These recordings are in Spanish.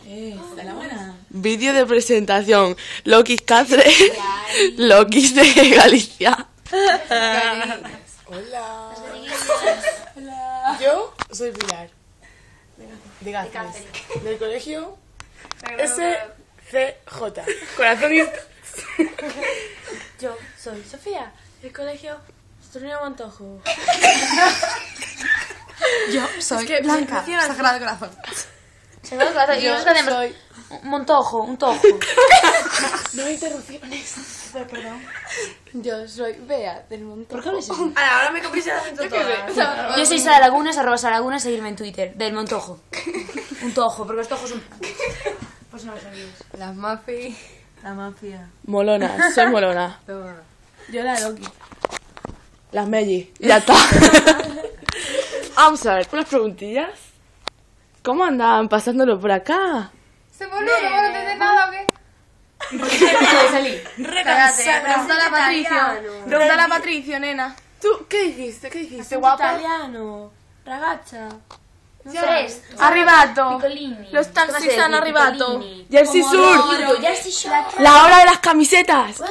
Está la buena. Vídeo de presentación. Lokis Cáceres. Lokis de Galicia. Hola. Hola. Yo soy Pilar. De Cáceres. Del colegio SCJ. Corazonista. Yo soy Sofía, del colegio Astronio Montojo. Yo soy Blanca, Sagrado Corazón. Sagrado Corazón. Yo soy... Montojo, un tojo. No interrupciones. Perdón. Yo soy Bea, del Montojo. ¿Por qué hablas así? Ahora me copié la acento toda. Yo soy Sara Lagunas, @SaraLagunas, seguirme en Twitter, del Montojo. Un tojo, porque los tojos son... Pues no lo sabías. Las Mafi. La mafia. Molona, soy molona. Yo la Loki. Las Melli. Ya está. Vamos a ver, unas preguntillas. ¿Cómo andaban pasándolo por acá? ¿Se boludo? ¿No entendés nada o qué? Pregúntale a Patricio. Pregúntale a Patricio, nena. ¿Tú qué dijiste? ¿Qué dijiste, guapa? Italiano, ragazza. Arribato. Piccolini. Los taxis han arribato. Jersey Sur. Jersey Sur. La hora de las camisetas.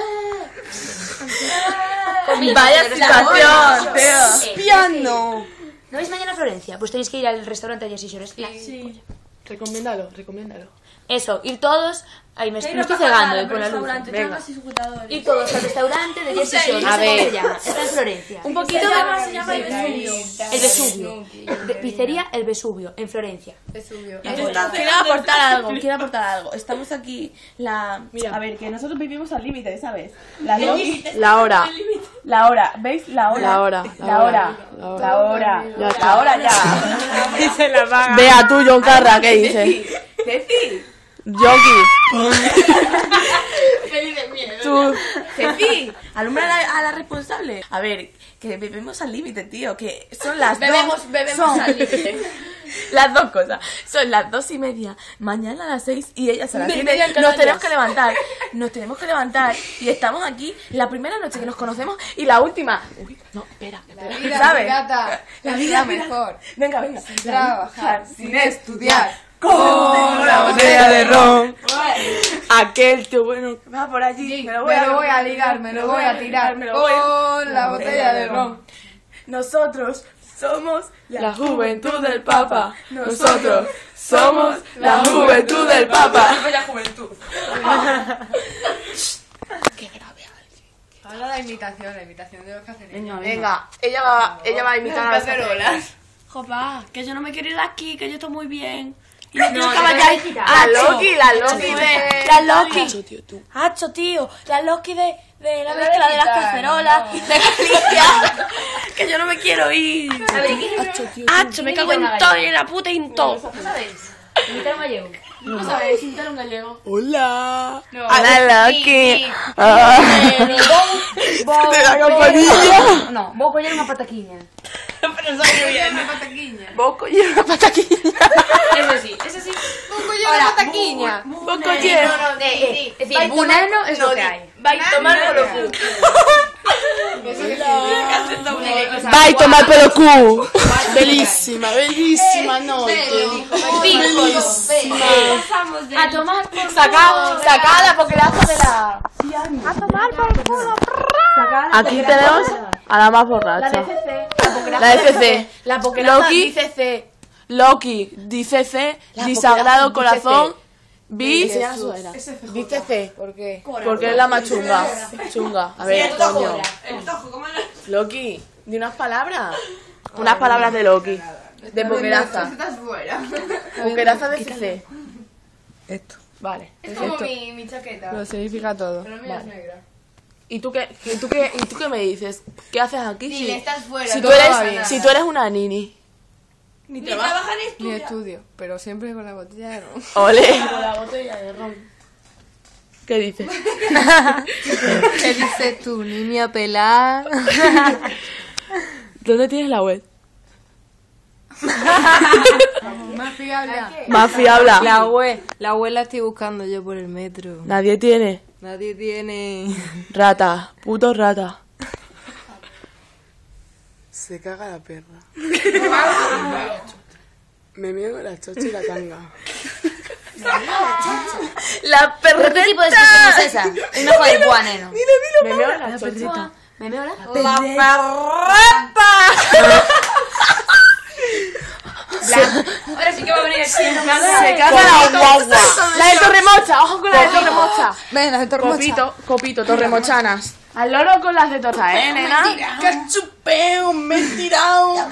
Vaya situación, tío. Piano. ¿No vais mañana a Florencia? Pues tenéis que ir al restaurante Jersey Shore. Sí. Recomiéndalo. Eso, ir todos... Ay, me estoy cegando con la luz. Venga. Ir todos al restaurante de Jersey Shore. A ver. ¿Cómo se llama? Está en Florencia. Un poquito Se llama el Vesubio. Pizzería El Vesubio, en Florencia. Quiero aportar algo. Estamos aquí, a ver, que nosotros vivimos al límite, ¿sabes? La Loki, La hora. la hora, ¿veis? La hora. Ya está. La hora ya. Y se la paga. Vea tú, John Carra, ¿qué dices? Ceci, Yoki. Tú. Ceci, alumbra a la responsable. A ver, que bebemos al límite, tío, que son las Bebemos son al límite. Las dos cosas. Son las 2:30, mañana a las 6 y ellas a las 7. media en Nos tenemos Canarias. que levantar y estamos aquí la primera noche que nos conocemos y la última. Uy, no, espera. La vida ¿Sabes? pirata. La vida mejor. Venga. Trabajar sin estudiar. Con la botella de ron. Aquel tío bueno que va por allí. Me lo voy a ligar, me lo voy a tirar. Con la botella de ron. Nosotros somos La juventud del Papa. Nosotros somos la juventud del Papa. la juventud. Ahora la imitación de los cacereños. Venga, ella va a imitar a las cacerolas. Jopa, que yo no me quiero ir de aquí, que yo estoy muy bien. Y La Loki de... Hacho, tío, la Loki de la La mezcla de las gitana, cacerolas, no. de Galicia. Que yo no me quiero ir. Hacho, me cago en todo y en la puta y en todo. Imitar un gallego. No sabes, imitar un gallego. Hola. No. Hola, Loki. De la campanilla. No, vos coller una pataquiña. Una pataquiña. Boco y una pataquilla. Eso sí. Un collar de pataquiña. Boco lleno. Es decir, bunano es lo que hay. Va a tomar por lo cu. Va a tomar pelo cu. Bellísima noche. A tomar por Saca la pokelazo de la... Aquí tenemos a la más borracha. La de CC. La pokelazo Loki. dice C. Loki, dice C, Disagrado Corazón, Bis, Dice C. ¿Por qué? porque es la más chunga. Chunga. A ver, coño. Loki, di unas palabras. Unas palabras de Loki. De pokeraza. Estás fuera. Pokeraza de CC. Esto. Vale. Es como mi chaqueta. Lo significa todo. Pero mía es negra. ¿Y tú qué me dices? ¿Qué haces aquí? Dile, estás fuera. Si no tú pasa nada. eres, si tú eres una nini. Ni trabaja ni Ni estudio, pero siempre con la botella de ron. Ole. con la botella de ron. ¿Qué dices? ¿Qué dices tú, niña pelada? ¿Dónde tienes la web? Más fiable. Más fiable. La web la estoy buscando yo por el metro. Nadie tiene. Nadie tiene. Rata. Puto rata. Se caga la perra. Me meo con la chocha y la tanga. La ¿Pero perreta. qué tipo de expresión es esa? Es mejor el buah, neno. Me meo en la chocha. ¿Me veo la? La perreta. Ahora sí que va a venir el chino. Se caga la guagua. La de Torremocha, ojo con la de Torremocha. Venga, de Torremocha. Copito, Torremochanas. Al loro con las de Tota, nena. ¡Qué chupeo! ¡Me he tirado!